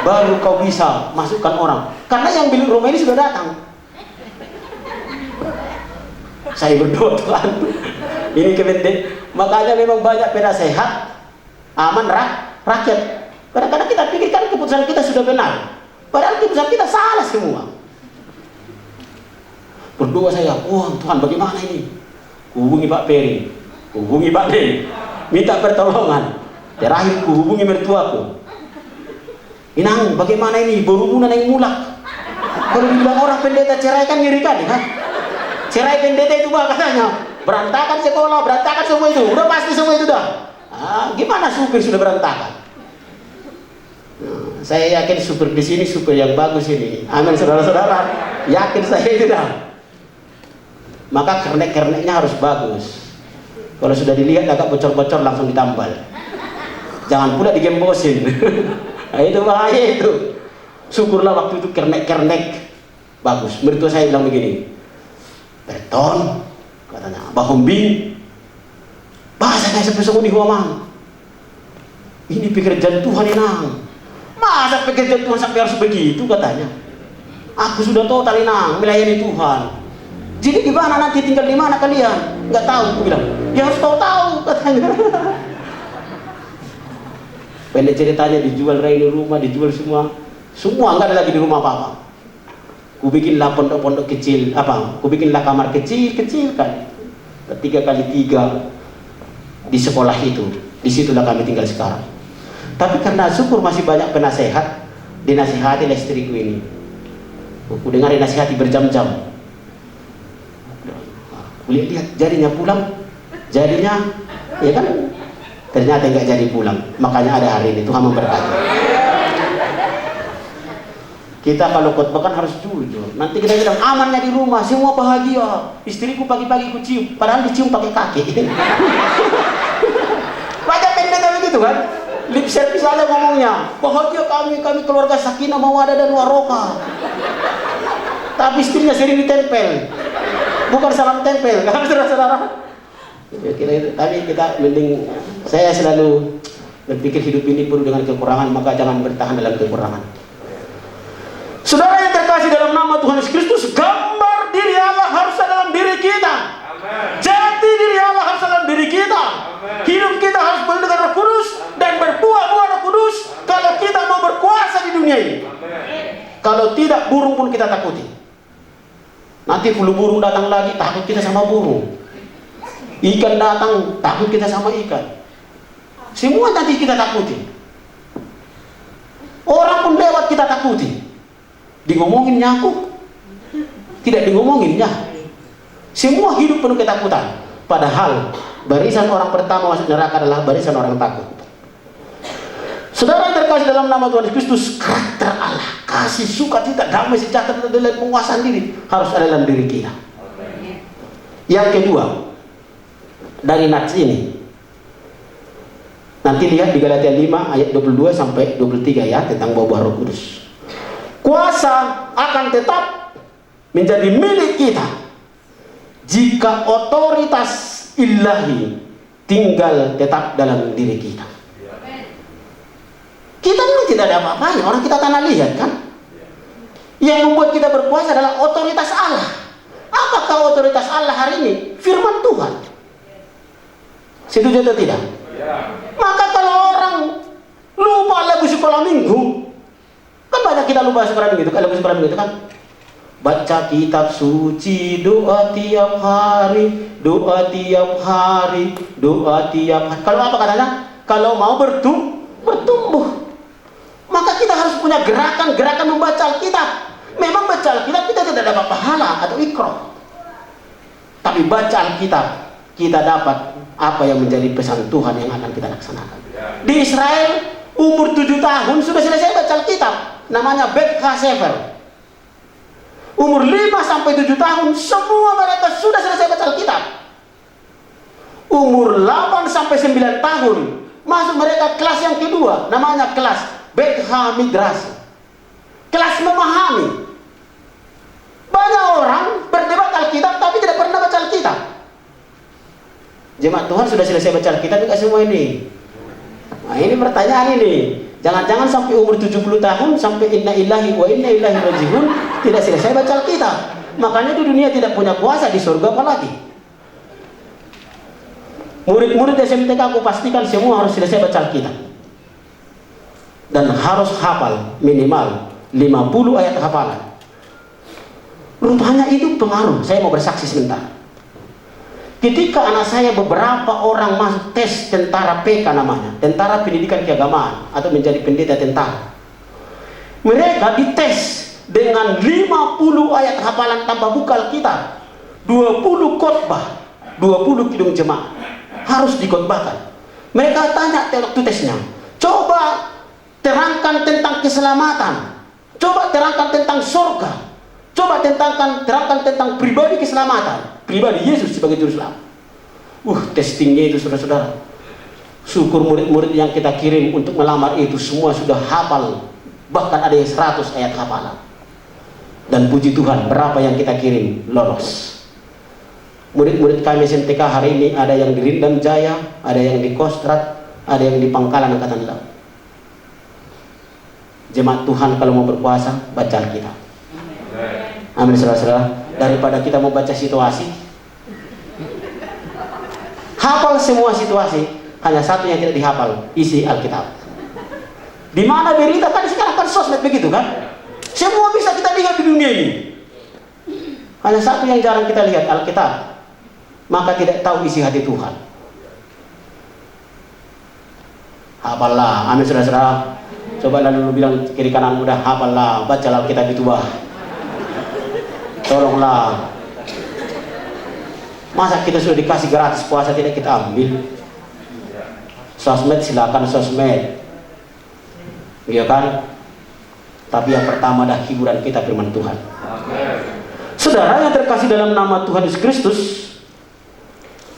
baru kau bisa masukkan orang. Karena yang milik rumah ini sudah datang. Saya berdoa, Tuhan, ini kepenting. Makanya memang banyak penasehat aman rakyat. Kadang-kadang kita pikirkan keputusan kita sudah benar, padahal keputusan kita salah semua. Berdoa saya, Tuhan bagaimana ini? Hubungi Pak Peri, hubungi Pak Den, minta pertolongan. Terakhir hubungi mertuaku. Inang, bagaimana ini? Berhubungan yang mulak. Kalau dibilang orang pendeta cerai kan ngiri kan? Cerai pendeta itu katanya berantakan sekolah, berantakan semua itu. Udah pasti semua itu dah. Gimana supir sudah berantakan? Saya yakin supir di sini supir yang bagus ini. Amin, saudara-saudara. Yakin saya itu dah. Maka kernek-kerneknya harus bagus. Kalau sudah dilihat agak bocor-bocor langsung ditambal. Jangan pula digembosin. Nah, itu bahaya itu. Syukurlah waktu itu kernek-kernek bagus. Mertua saya bilang begini, Berton, katanya, Bahombing, bahasa kayak sepenuhnya huamang. Ini pekerjaan Tuhan inang. Masa pekerjaan Tuhan sampai harus begitu katanya. Aku sudah total inang melayani Tuhan. Jadi gimana nanti tinggal di mana kalian? Nggak tahu, aku bilang. Ya harus tahu katanya. Pendek ceritanya dijual ini rumah, dijual semua. Semua nggak ada lagi di rumah apa-apa. Ku bikinlah pondok-pondok kecil, ku bikinlah kamar kecil-kecil kan. 3x3 di sekolah itu. Disitulah kami tinggal sekarang. Tapi karena syukur masih banyak penasehat, dinasihati oleh istriku ini. Ku dengar dinasihati berjam-jam. Lihat jadinya pulang, jadinya ya kan, ternyata nggak jadi pulang. Makanya ada hari ini. Tuhan memberkati. Kita kalau khotbah kan harus jujur. Nanti kita bilang amannya di rumah, semua bahagia. Istriku pagi-pagi ku cium, padahal dicium pakai kaki. Baca pendeta begitu kan? Lip service aja ngomongnya. Bahagia kami keluarga sakinah mawaddah dan waroka. Tapi istrinya sering ditempel. Bukan salam tempel, kan saudara-saudara. Tapi kita mending, saya selalu berpikir hidup ini penuh dengan kekurangan, maka jangan bertahan dalam kekurangan. Saudara yang terkasih dalam nama Tuhan Yesus Kristus, gambar diri Allah harus ada dalam diri kita. Jati diri Allah harus ada dalam diri kita. Hidup kita harus penuh dengan Roh Kudus dan berbuah-buah Roh Kudus kalau kita mau berkuasa di dunia ini. Kalau tidak, burung pun kita takuti. Nanti flu burung datang lagi, takut kita sama burung. Ikan datang, takut kita sama ikan. Semua nanti kita takuti. Orang pun lewat kita takuti. Digomongin nyakuk, tidak digomonginnya. Semua hidup penuh ketakutan. Padahal barisan orang pertama masuk neraka adalah barisan orang takut. Saudara yang terkasih dalam nama Tuhan Yesus Kristus, karakter Allah, kasih, sukacita, damai, sejahtera, dan penguasaan diri harus ada dalam diri kita. Yang kedua, dari nats ini, nanti lihat di Galatia 5 ayat 22 sampai 23 ya, tentang buah Roh Kudus. Kuasa akan tetap menjadi milik kita jika otoritas ilahi tinggal tetap dalam diri kita. Kita memang tidak ada apa-apanya, orang kita tanah lihat kan. Yang membuat kita berkuasa adalah otoritas Allah. Apakah otoritas Allah hari ini? Firman Tuhan. Setuju atau tidak? Maka kalau orang lupa lagu sekolah minggu, kan banyak kita lupa sekolah minggu itu, lagu sekolah minggu itu kan. Baca kitab suci, doa tiap hari, doa tiap hari, doa tiap hari. Kalau apa katanya? Kalau mau bertumbuh. Maka kita harus punya gerakan-gerakan membaca Alkitab. Memang baca Alkitab kita tidak dapat pahala atau ikram. Tapi baca Alkitab kita dapat apa yang menjadi pesan Tuhan yang akan kita laksanakan. Di Israel umur 7 tahun sudah selesai baca Alkitab. Namanya Bet HaSefer. Umur 5 sampai 7 tahun semua mereka sudah selesai baca Alkitab. Umur 8 sampai 9 tahun masuk mereka kelas yang kedua, namanya kelas Bet HaMidrash. Kelas memahami. Banyak orang berdebat Alkitab tapi tidak pernah baca Alkitab. Jemaat Tuhan sudah selesai baca Alkitab juga semua ini. Nah, ini pertanyaan ini. Jangan-jangan sampai umur 70 tahun, sampai inna ilahi wa inna ilahi rajiun, tidak selesai baca Alkitab. Makanya di dunia tidak punya kuasa, di surga apalagi. Murid-murid SMTK aku pastikan semua harus selesai baca Alkitab. Dan harus hafal minimal 50 ayat hafalan. Rupanya itu pengaruh. Saya mau bersaksi sebentar. Ketika anak saya beberapa orang masuk tes tentara PK namanya, tentara pendidikan keagamaan atau menjadi pendeta tentara. Mereka dites dengan 50 ayat hafalan tanpa buka Alkitab, 20 khotbah, 20 kidung jemaat harus dikhotbahkan. Mereka tanya waktu tesnya, coba terangkan tentang keselamatan, coba terangkan tentang surga, coba terangkan tentang pribadi keselamatan, pribadi Yesus sebagai juru selamat. Testingnya itu saudara-saudara. Syukur murid-murid yang kita kirim untuk melamar itu semua sudah hafal, bahkan ada yang 100 ayat hafalan. Dan puji Tuhan, berapa yang kita kirim lolos. Murid-murid kami SMTK hari ini ada yang di Rindam Jaya, ada yang di Kostrat, ada yang di Pangkalan Angkatan Laut. Jemaat Tuhan kalau mau berpuasa, baca Alkitab. Amin saudara-saudara. Daripada kita mau baca situasi, hafal semua situasi, hanya satu yang tidak dihafal, isi Alkitab. Di mana berita kan sekarang kan sosmed begitu kan? Semua bisa kita lihat di dunia ini. Hanya satu yang jarang kita lihat, Alkitab. Maka tidak tahu isi hati Tuhan. Hafallah, amin saudara-saudara. Coba lalu bilang kiri kanan mudah, hafallah, baca Alkitab itu bah. Tolonglah. Masa kita sudah dikasih gratis puasa tidak kita ambil? Sosmed silakan sosmed, iya kan? Tapi yang pertama adalah hiburan kita firman Tuhan. Saudara yang terkasih dalam nama Tuhan Yesus Kristus,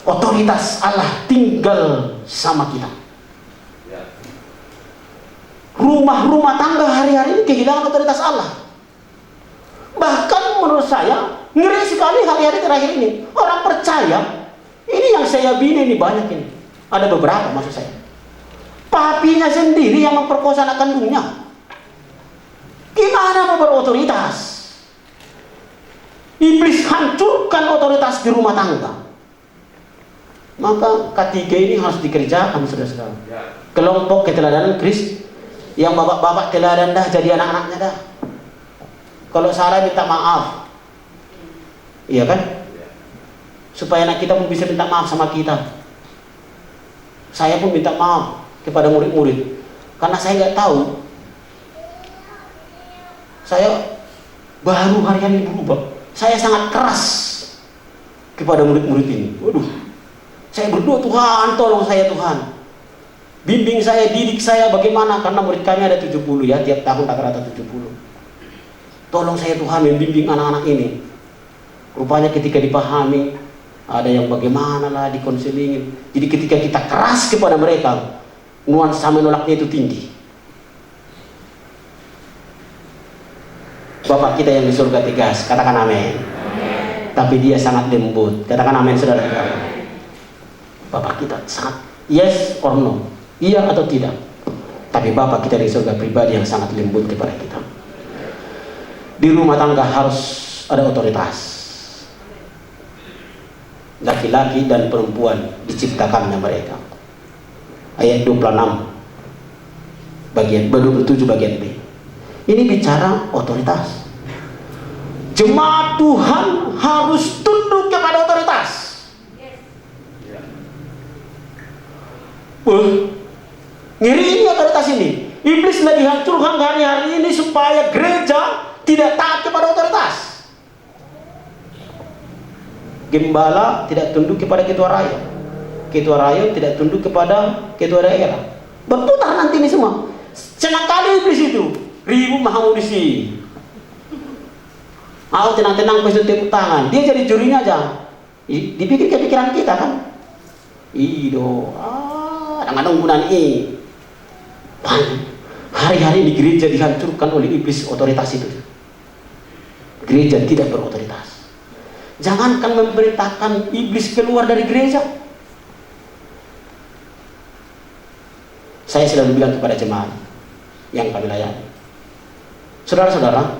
otoritas Allah tinggal sama kita. Rumah-rumah tangga hari-hari ini kehilangan otoritas Allah. Bahkan menurut saya ngeri sekali hari-hari terakhir ini. Orang percaya, ini yang saya bina ini banyak ini. Ada beberapa maksud saya. Papinya sendiri yang memperkosa anak kandungnya. Gimana mau berotoritas? Iblis hancurkan otoritas di rumah tangga. Maka ketiga ini harus dikerjakan saudara-saudara. Kelompok keteladanan Kristus. Yang bapak-bapak teladan dah jadi anak-anaknya dah. Kalau salah minta maaf. Iya kan? Supaya anak kita pun bisa minta maaf sama kita. Saya pun minta maaf kepada murid-murid. Karena saya nggak tahu. Saya baru hari-hari berubah. Saya sangat keras kepada murid-murid ini. Waduh. Saya berdoa, Tuhan tolong saya Tuhan. Bimbing saya, didik saya bagaimana. Karena murid kami ada 70 ya. Tiap tahun rata-rata 70. Tolong saya Tuhan membimbing anak-anak ini. Rupanya ketika dipahami, ada yang bagaimana lah dikonselingin. Jadi ketika kita keras kepada mereka, nuansa menolaknya itu tinggi. Bapak kita yang di surga tegas, katakan amin. Tapi dia sangat lembut, katakan amin saudara. Bapak kita sangat yes or no, iya atau tidak. Tapi Bapak kita di surga pribadi yang sangat lembut kepada kita. Di rumah tangga harus ada otoritas. Laki-laki dan perempuan diciptakannya mereka. Ayat 26 bagian 27 bagian B. Ini bicara otoritas. Jemaat Tuhan harus tunduk kepada otoritas. Ngeri ini otoritas ini. Iblis lagi hancurkan hari-hari ini supaya gereja tidak taat kepada otoritas. Gembala tidak tunduk kepada ketua rakyat. Ketua rakyat tidak tunduk kepada ketua daerah. Berputar nanti ini semua. Senang kali iblis itu. Ribu mahamudisi. Mau tenang-tenang besok tepuk tangan. Dia jadi jurinya aja. Dipikir kepikiran kita kan. Dengan unggunan ini. Hari-hari di gereja dihancurkan oleh iblis otoritas itu. Gereja tidak berotoritas. Jangankan memerintahkan iblis keluar dari gereja. Saya selalu bilang kepada jemaat, yang kami layani. Saudara-saudara,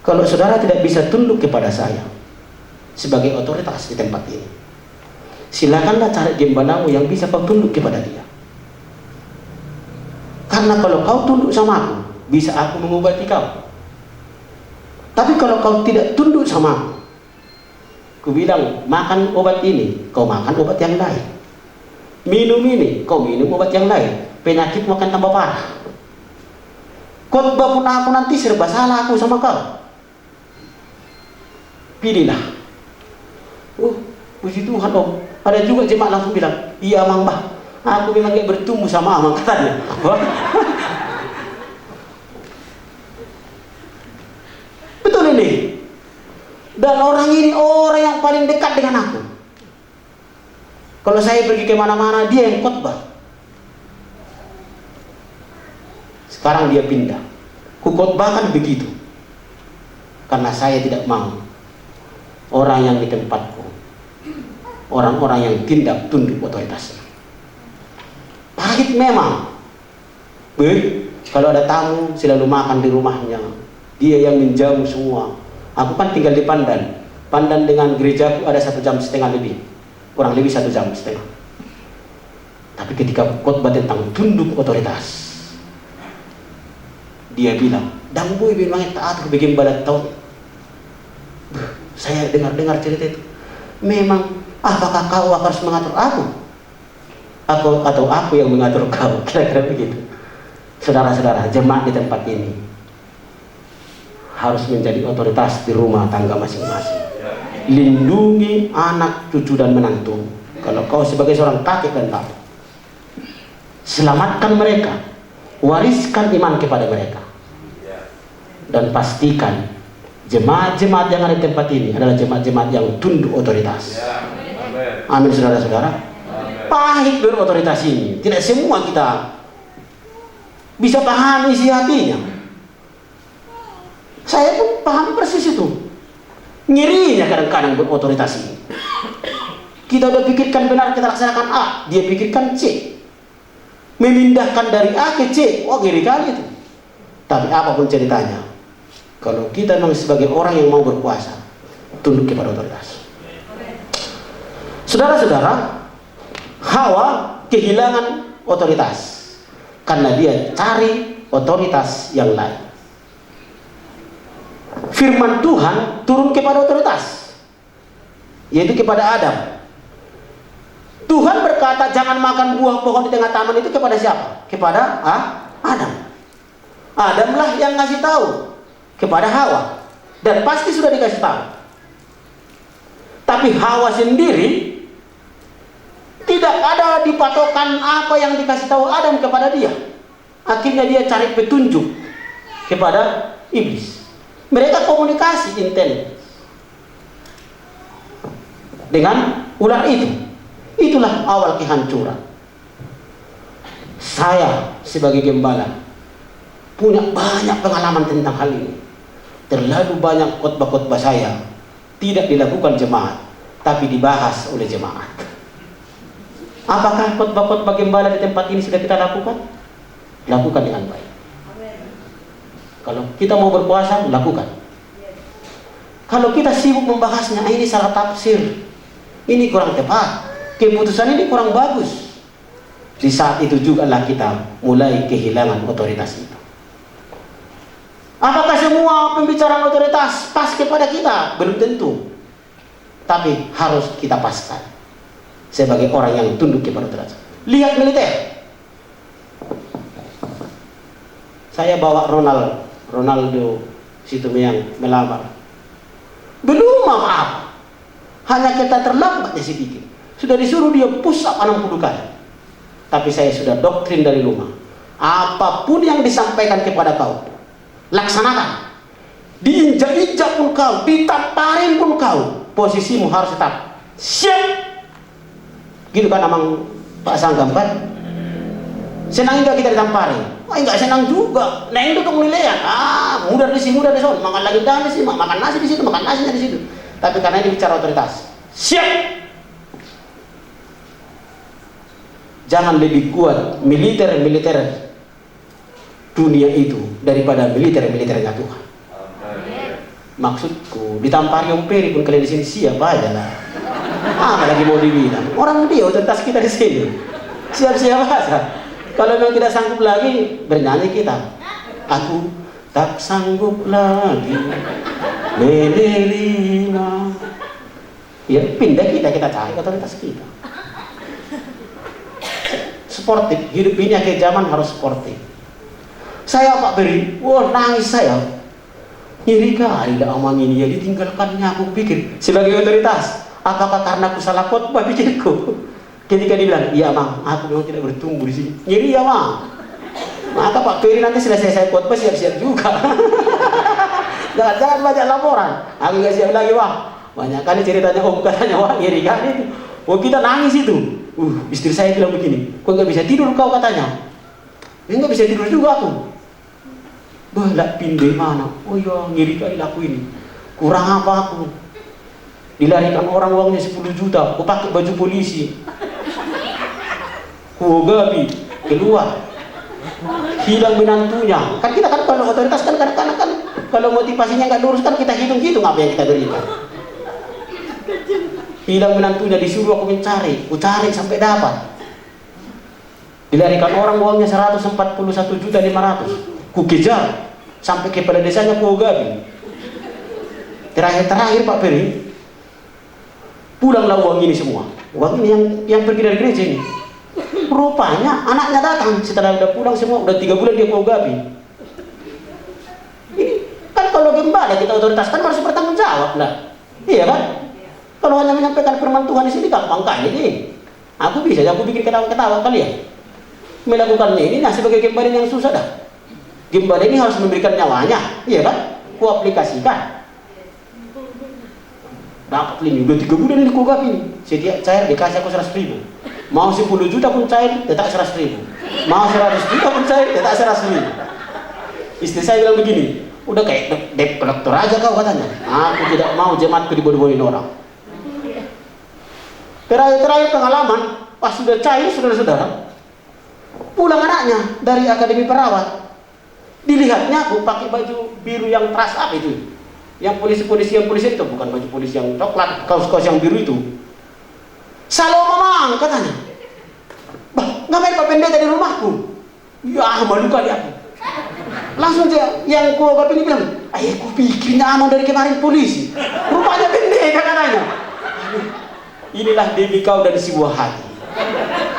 kalau saudara tidak bisa tunduk kepada saya sebagai otoritas di tempat ini, silakanlah cari gembalamu yang bisa kau tunduk kepada dia. Karena kalau kau tunduk sama aku, bisa aku mengobati kau. Tapi kalau kau tidak tunduk sama aku, ku bilang makan obat ini, kau makan obat yang lain. Minum ini, kau minum obat yang lain. Penyakitmu akan tambah parah. Khotbah pun aku nanti serba salah aku sama kau. Pilihlah. Puji Tuhan om. Ada juga jemaat langsung bilang, iya Mang Bah, aku memang kayak bertumbuh sama Amang katanya. Betul ini. Dan orang ini orang yang paling dekat dengan aku. Kalau saya pergi kemana-mana, dia yang khotbah. Sekarang dia pindah. Ku khotbahkan begitu. Karena saya tidak mau orang yang di tempatku, orang-orang yang tindak tunduk otoritasnya. Pahit memang. Kalau ada tamu selalu makan di rumahnya. Dia yang menjamu semua. Aku kan tinggal di Pandan. Pandan dengan gerejaku ada 1,5 jam lebih. Kurang lebih 1,5 jam. Tapi ketika khotbah tentang tunduk otoritas, dia bilang, "Dang boy memang taat ke bikin balat tahun." Saya dengar cerita itu. Memang apakah kau harus mengatur aku? Atau aku yang mengatur kau? Kira-kira begitu. Saudara-saudara, jemaat di tempat ini harus menjadi otoritas di rumah tangga masing-masing. Lindungi anak, cucu dan menantu. Kalau kau sebagai seorang kakek dan bapak, selamatkan mereka, wariskan iman kepada mereka, dan pastikan jemaat-jemaat yang ada di tempat ini adalah jemaat-jemaat yang tunduk otoritas. Amin, saudara-saudara. Pahit berotoritas ini. Tidak semua kita bisa pahami isi hatinya. Saya pun paham persis itu. Ngirinya kadang-kadang berotoritas ini. Kita udah pikirkan benar, kita laksanakan A, dia pikirkan C. Memindahkan dari A ke C, wah ngiri kali itu. Tapi apapun ceritanya, kalau kita memang sebagai orang yang mau berkuasa, tunduk kepada otoritas. Saudara-saudara, Hawa kehilangan otoritas karena dia cari otoritas yang lain. Firman Tuhan turun kepada otoritas, yaitu kepada Adam. Tuhan berkata jangan makan buah pohon di tengah taman itu kepada siapa? Kepada Adam. Adamlah yang ngasih tahu kepada Hawa, dan pasti sudah dikasih tahu. Tapi Hawa sendiri tidak ada dipatokan apa yang dikasih tahu Adam kepada dia. Akhirnya dia cari petunjuk kepada iblis. Mereka komunikasi intens dengan ular itu. Itulah awal kehancuran. Saya sebagai gembala punya banyak pengalaman tentang hal ini. Terlalu banyak khotbah-khotbah saya tidak dilakukan jemaat, tapi dibahas oleh jemaat. Apakah khotbah-khotbah gembala di tempat ini sudah kita lakukan? Lakukan dengan baik. Kalau kita mau berpuasa, lakukan. Kalau kita sibuk membahasnya, ini salah tafsir, ini kurang tepat, keputusan ini kurang bagus, di saat itu juga lah kita mulai kehilangan otoritas itu. Apakah semua pembicaraan otoritas pas kepada kita? Belum tentu. Tapi harus kita paskan sebagai orang yang tunduk kepada otoritas. Lihat militer. Saya bawa Ronaldo Situmiang melamar. Belum apa-apa. Hanya kita terlambatnya sedikit. Sudah disuruh dia push up 60 kali. Tapi saya sudah doktrin dari rumah. Apapun yang disampaikan kepada kau, laksanakan. Diinjak-injak pun kau, ditamparin pun kau, posisimu harus tetap siap. Gitu kan Amang Pak Sanggam kan? Senang enggak kita ditamparin? Wah enggak senang juga. Nah itu dong nilaian. Mudah di sini, mudah di sana. Makan lagi di sini, makan nasi di situ, makan nasi di situ. Tapi karena ini bicara otoritas, siap. Jangan lebih kuat militer dunia itu daripada militernya Tuhan. Maksudku, ditampari Om Peri pun kalian di sini siap aja lah. Apa lagi mau dibilang? Orang dia otoritas kita di sini. Siap-siap aja. Kalau memang tidak sanggup lagi, bernyanyi kita. Aku tak sanggup lagi menerima. Ya pindah kita cari otoritas kita. Sportif, hidup ini akhir zaman harus sportif. Saya Pak Beri, wah nangis saya. Iri kali dah amang ini ya ditinggalkannya. Aku pikir sebagai otoritas, apakah karena aku salah khotbah pikirku? Ketika dia bilang, iya Mang, aku memang tidak bertumbuh di sini. Nyeri ya Mang. Maka Pak Peri nanti selesai saya khotbah siap-siap juga. Jangan banyak laporan. Aku nggak siap lagi Wah. Banyak kali ceritanya Om katanya wah nyeri kali itu. Oh kita nangis itu. Istri saya bilang begini, kok nggak bisa tidur kau katanya? Ya nggak bisa tidur juga aku. Balak pindah mana? Oh ya nyeri kali aku ini. Kurang apa aku? Dilarikan orang uangnya 10 juta. Aku pakai baju polisi. Gabi keluar. Hilang menantunya. Kan kita kan kalau otoritas kan kadang-kadang kan kalau motivasinya nggak lurus kan kita hitung-hitung apa yang kita berikan. Hilang menantunya, disuruh aku mencari. Aku cari sampai dapat. Dilarikan orang uangnya 141.500.000. Ku kejar sampai kepada desanya Gabi. Terakhir Pak Peri, pulanglah uang ini semua. Uang ini yang pergi dari gereja ini. Rupanya anaknya datang setelah udah pulang semua, udah 3 bulan dia Gabi. Ini kan kalau gembala kita otoritas kan harus bertanggung jawab lah. Iya kan? Kalau hanya menyampaikan firman Tuhan di sini gampang kali ini. Aku bisa, aku bikin ketawa-ketawa kalian. Melakukannya ini nah sebagai gembala yang susah dah. Gembala ini harus memberikan nyawanya, iya kan? Ku aplikasikan. Dapat ini udah 3 bulan ini Gabi ini. Setiap cair dikasih aku 100.000. Mau 10 juta pun cair, tetap 100.000. Mau 100 juta pun cair, tetap 100.000. Istri saya bilang begini, udah kayak debt collector aja kau katanya. Aku tidak mau jemaatku dibodoh-bodohin orang. Terakhir pengalaman, pas sudah cair saudara-saudara, pulang anaknya dari akademi perawat. Dilihatnya aku pakai baju biru yang trust up itu. Yang polisi itu bukan baju polisi yang coklat, kaos-kaos yang biru itu. Salam Mamang katanya. Bah, ngapain Pak Pendeta di rumahku? Ya malu kali aku. Langsung dia yang Gabi ini bilang, aku pikirnya aman dari kemarin polisi. Rupanya Pendeta katanya. Inilah demi kau dan sebuah hati.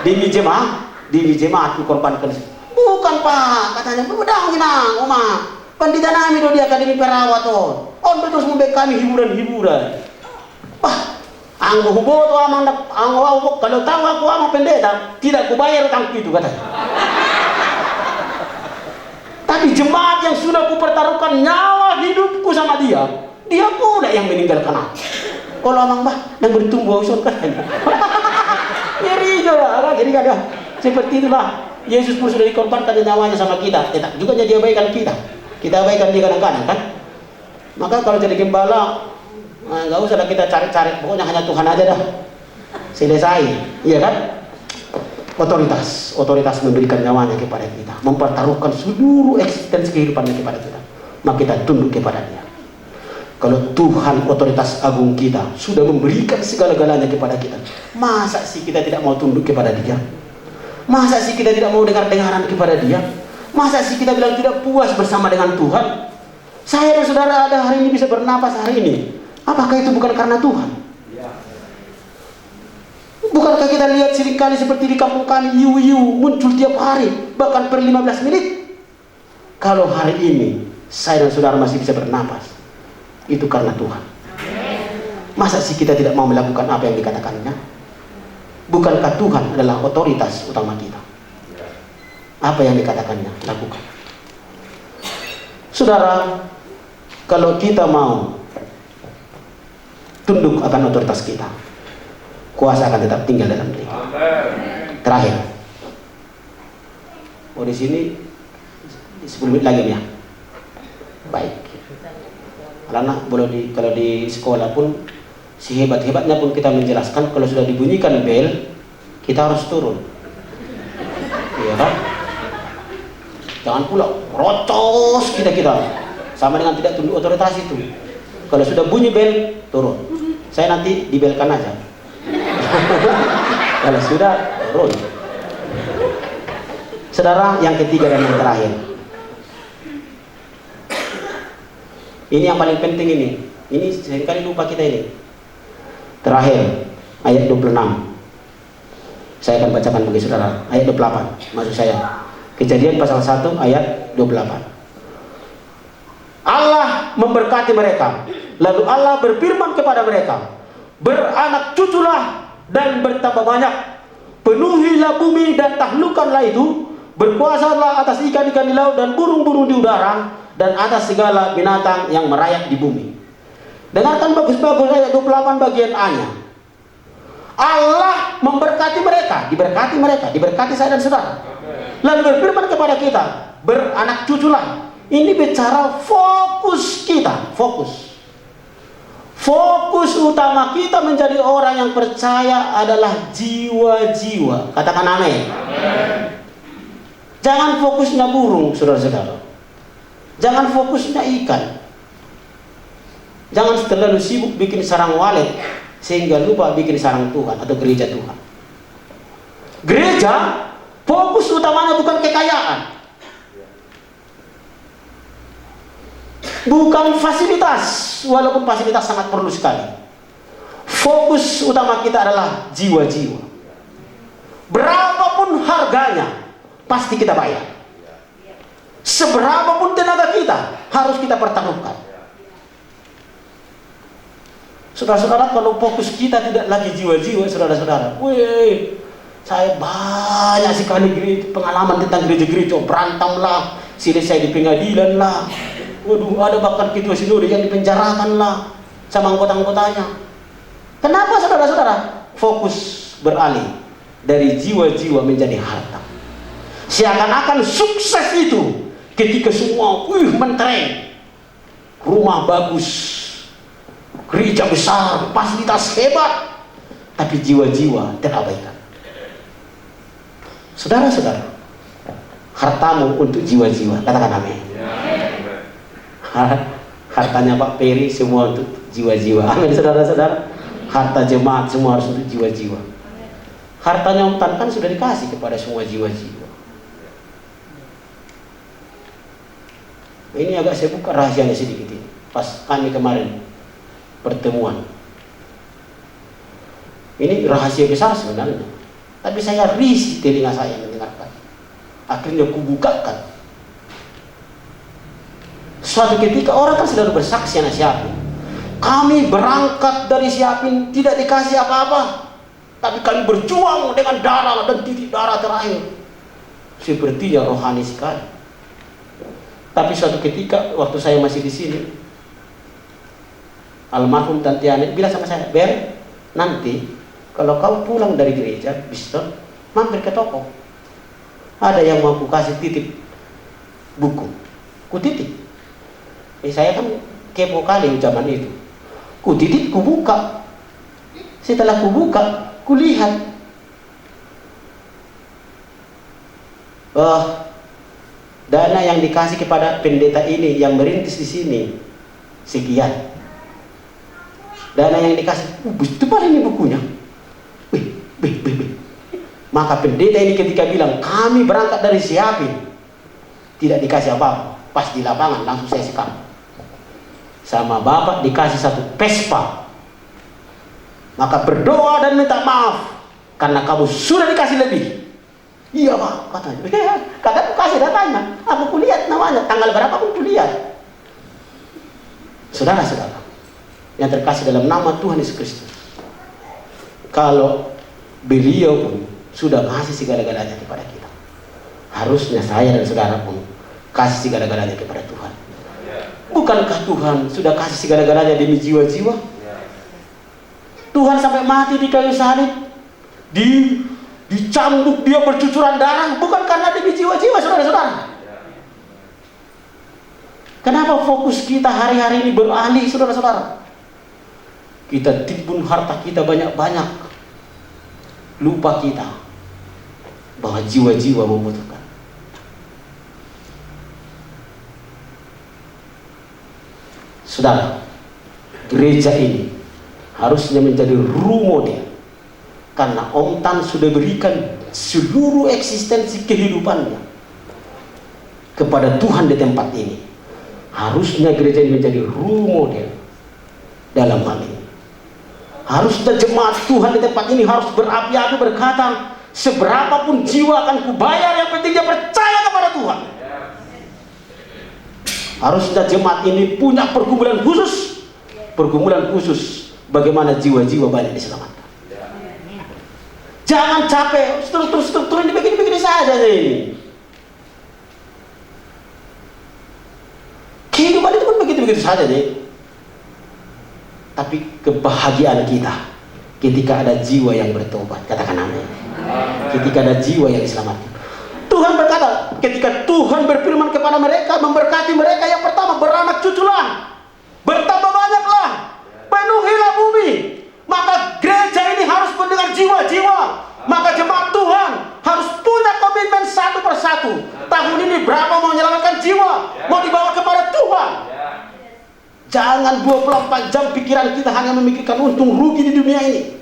Demi jemaat ku korbankan. Bukan Pak, katanya berbedang kinang, Oma. Pandita nami do di akademi perawat on. On terus membek kami hiburan. Wah, anggo huboto amang kalau tahu aku amang pendeta, tidak kubayar utang itu katanya. Tapi jemaat yang sudah kupertaruhkan nyawa hidupku sama dia pula yang meninggalkan aku. Kalau amang yang bertumbuh usul katanya. Ngeri juga, jadi kan ya. Seperti itulah Yesus pun sudah dikorbankan nyawanya sama kita. Tetap juga dia abaikan kita. Kita abaikan dia kadang-kadang kan. Maka kalau jadi gembala, nggak usah kita cari-cari. Pokoknya hanya Tuhan aja dah. Selesai, iya kan? Otoritas memberikan nyawanya kepada kita, mempertaruhkan seluruh eksistensi kehidupannya kepada kita. Maka kita tunduk kepada Dia. Kalau Tuhan otoritas agung kita sudah memberikan segala-galanya kepada kita, masa sih kita tidak mau tunduk kepada Dia? Masa sih kita tidak mau dengar-dengaran kepada Dia? Masa sih kita bilang tidak puas bersama dengan Tuhan? Saya dan saudara ada hari ini bisa bernapas hari ini. Apakah itu bukan karena Tuhan? Bukankah kita lihat seringkali seperti di kampung kami, hiu-hiu muncul tiap hari, bahkan per 15 menit. Kalau hari ini saya dan saudara masih bisa bernapas, itu karena Tuhan. Masa sih kita tidak mau melakukan apa yang dikatakannya? Bukankah Tuhan adalah otoritas utama kita? Apa yang dikatakannya, lakukan. Saudara, kalau kita mau tunduk akan otoritas kita, kuasa akan tetap tinggal dalam diri kita. Terakhir, di sini 10 menit lagi ya. Baik. Karena kalau di sekolah pun sehebat-hebatnya pun kita menjelaskan, kalau sudah dibunyikan bel, kita harus turun. Iya kan? Jangan pula rocos kita sama dengan tidak tunduk otoritas itu. Kalau sudah bunyi bel, turun. Saya nanti dibelkan aja. Kalau sudah, turun. Saudara, yang ketiga dan yang terakhir. Ini yang paling penting ini. Ini seringkali lupa kita ini. Terakhir, ayat 26. Saya akan bacakan bagi saudara. Ayat 28, maksud saya. Kejadian pasal 1 ayat 28. Allah memberkati mereka. Lalu Allah berfirman kepada mereka, beranak cuculah dan bertambah banyak. Penuhilah bumi dan taklukkanlah itu. Berkuasalah atas ikan-ikan di laut dan burung-burung di udara, dan atas segala binatang yang merayap di bumi. Dengarkan bagus-bagus ayat 28 bagian A-nya. Allah memberkati mereka, diberkati saya dan saudara. Lalu berfirman kepada kita, beranak cuculah. Ini bicara fokus kita, fokus utama kita menjadi orang yang percaya adalah jiwa-jiwa. Katakan amin. Jangan fokusnya burung, saudara-saudara. Jangan fokusnya ikan. Jangan terlalu sibuk bikin sarang walet sehingga lupa bikin sarang Tuhan atau gereja Tuhan. Gereja fokus utamanya bukan kekayaan, bukan fasilitas, walaupun fasilitas sangat perlu sekali. Fokus utama kita adalah jiwa-jiwa. Berapapun harganya, pasti kita bayar. Seberapapun tenaga kita, harus kita pertaruhkan. Saudara-saudara, kalau fokus kita tidak lagi jiwa-jiwa, saudara-saudara, wih, saya banyak sekali pengalaman tentang gereja-gereja, berantem lah, selesai di pengadilan lah. Waduh, ada bahkan ketua sinode yang dipenjarakan lah sama anggota-anggotanya. Kenapa saudara-saudara? Fokus beralih dari jiwa-jiwa menjadi harta. Seakan-akan sukses itu ketika semua mentereng, rumah bagus, gereja besar, fasilitas hebat, tapi jiwa-jiwa terabaikan. Saudara-saudara, hartamu untuk jiwa-jiwa. Katakan amin. Hartanya Pak Peri semua untuk jiwa-jiwa. Amin, saudara-saudara. Harta jemaat semua harus untuk jiwa-jiwa. Hartanya Om Tan kan sudah dikasih kepada semua jiwa-jiwa. Ini agak saya buka rahasianya sedikit ini. Pas kami kemarin pertemuan. Ini rahasia besar sebenarnya. Tapi saya risih telinga saya mendengarkan. Akhirnya kubukakan. Suatu ketika orang kan selalu bersaksi anak Siapin. Kami berangkat dari Siapin tidak dikasih apa-apa, tapi kami berjuang dengan darah dan titik darah terakhir. Sepertinya rohani sekali. Tapi suatu ketika waktu saya masih di sini, almarhum Tante Anet bilang sama saya, Ber, nanti kalau kau pulang dari gereja, Biston, mampir ke toko. Ada yang mau ku kasih titip buku, ku titip. Saya kan kepo kali zaman itu. Ku titip, ku buka. Setelah ku buka, ku lihat. Dana yang dikasih kepada pendeta ini yang merintis di sini sekian. Dana yang dikasih, tebal ini bukunya. Wih. Maka pendeta ini ketika bilang kami berangkat dari Siapin, tidak dikasih apa-apa. Pas di lapangan langsung saya sekam. Sama bapak dikasih satu Vespa. Maka berdoa dan minta maaf karena kamu sudah dikasih lebih. Iya Pak, katanya. Kakak kasih datanya. Aku kulihat namanya, tanggal berapa pun kulihat. Saudara-saudara yang terkasih dalam nama Tuhan Yesus Kristus, kalau beliau pun sudah kasih segala-galanya kepada kita, harusnya saya dan saudara pun kasih segala-galanya kepada Tuhan. Bukankah Tuhan sudah kasih segala-galanya demi jiwa-jiwa? Tuhan sampai mati di kayu salib, dicambuk, dia bercucuran darah, bukan karena demi jiwa-jiwa, saudara-saudara. Kenapa fokus kita hari-hari ini beralih, saudara-saudara? Kita timbun harta kita banyak-banyak, lupa kita bahwa jiwa-jiwa membutuhkan. Saudara, gereja ini harusnya menjadi role model, karena Om Tan sudah berikan seluruh eksistensi kehidupannya kepada Tuhan di tempat ini. Harusnya gereja ini menjadi role model dalam hal ini. Harusnya jemaat Tuhan di tempat ini harus berapi-api berkata, seberapapun jiwa akan kubayar, yang penting dia percaya kepada Tuhan. Harusnya jemaat ini punya pergumulan khusus bagaimana jiwa-jiwa banyak diselamatkan. Jangan capek struktur ini begini saja ini. Kehidupan itu pun begitu-begitu saja deh. Tapi kebahagiaan kita ketika ada jiwa yang bertobat, katakan amin. Ketika ada jiwa yang diselamatkan. Tuhan berkata, ketika Tuhan berfirman kepada mereka, memberkati mereka, yang pertama, beranak cuculah, bertambah banyaklah, penuhilah bumi. Maka gereja ini harus mendengar jiwa-jiwa. Maka jemaat Tuhan harus punya komitmen satu persatu. Tahun ini berapa mau menyelamatkan jiwa, mau dibawa kepada Tuhan. Jangan 24 jam pikiran kita hanya memikirkan untung rugi di dunia ini,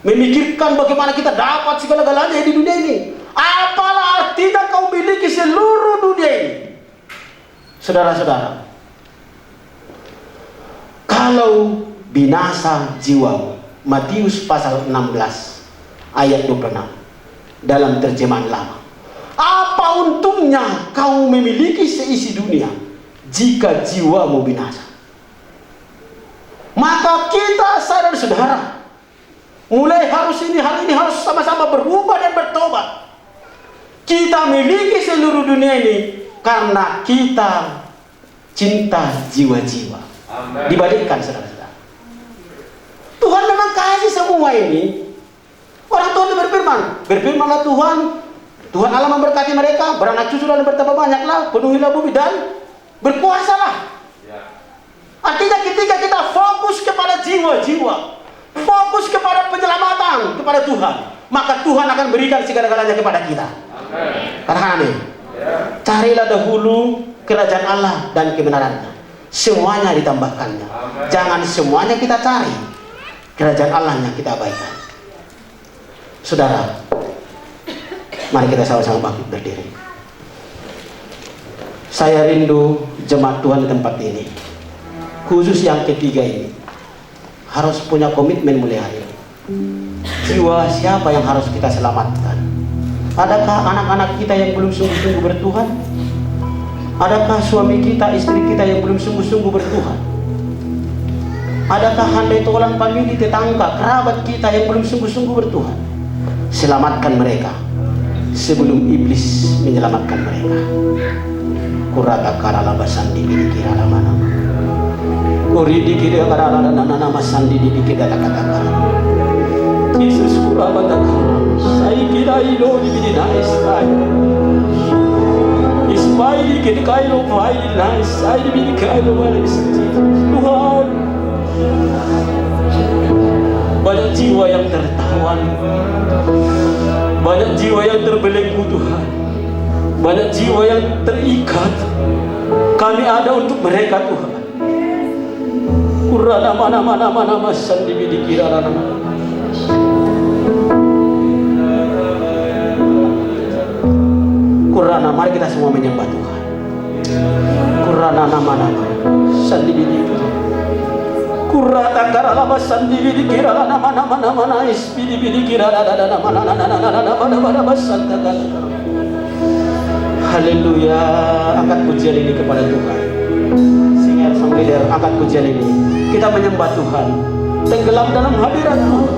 memikirkan bagaimana kita dapat segala-galanya di dunia ini. Apalah artinya kau miliki seluruh dunia ini? Saudara-saudara, kalau binasa jiwamu, Matius pasal 16 ayat 26 dalam terjemahan lama, apa untungnya kau memiliki seisi dunia jika jiwamu binasa? Maka kita saudara-saudara mulai hal ini harus sama-sama berubah dan bertobat. Kita miliki seluruh dunia ini karena kita cinta jiwa-jiwa. Dibalikkan saudara-saudara, Tuhan memang kasih semua ini. Orang Tuhan berfirmanlah Tuhan Allah memberkati mereka, beranak cucu dan bertambah banyaklah, penuhilah bumi dan berkuasalah. Artinya ketika kita fokus kepada jiwa-jiwa, fokus kepada penyelamatan kepada Tuhan, maka Tuhan akan berikan segala-galanya kepada kita. Katakan amin. Carilah dahulu kerajaan Allah dan kebenarannya, semuanya ditambahkannya. Jangan semuanya kita cari, kerajaan Allah yang kita abaikan. Saudara, mari kita sama-sama bangkit berdiri. Saya rindu jemaat Tuhan di tempat ini, khusus yang ketiga ini, harus punya komitmen mulai hari ini. Jiwa siapa yang harus kita selamatkan? Adakah anak-anak kita yang belum sungguh-sungguh bertuhan? Adakah suami kita, istri kita yang belum sungguh-sungguh bertuhan? Adakah handai tolan famili, tetangga, kerabat kita yang belum sungguh-sungguh bertuhan? Selamatkan mereka sebelum iblis menyelamatkan mereka. Kurata karala basandi dikira mana? Kuri dikira karala nama sandi dikira kata-kata. Yesus kurabata saya kira ilo dibina istai. Ispai dikira kailo fai nice. Saya dibina kailo malis. Tuhan, banyak jiwa yang tertawan, banyak jiwa yang terbelenggu Tuhan, banyak jiwa yang terikat. Kami ada untuk mereka Tuhan. Kurana mana sandi dikira nama. Kurana, mari kita semua menyembah Tuhan. Kurana nama sandi dikira. Kurata karala sandi dikira nama ispi dikira nama basanta. Haleluya, angkat pujian ini kepada Tuhan. Singer sang leader, angkat pujian ini. Kita menyembah Tuhan, tenggelam dalam hadirat Tuhan.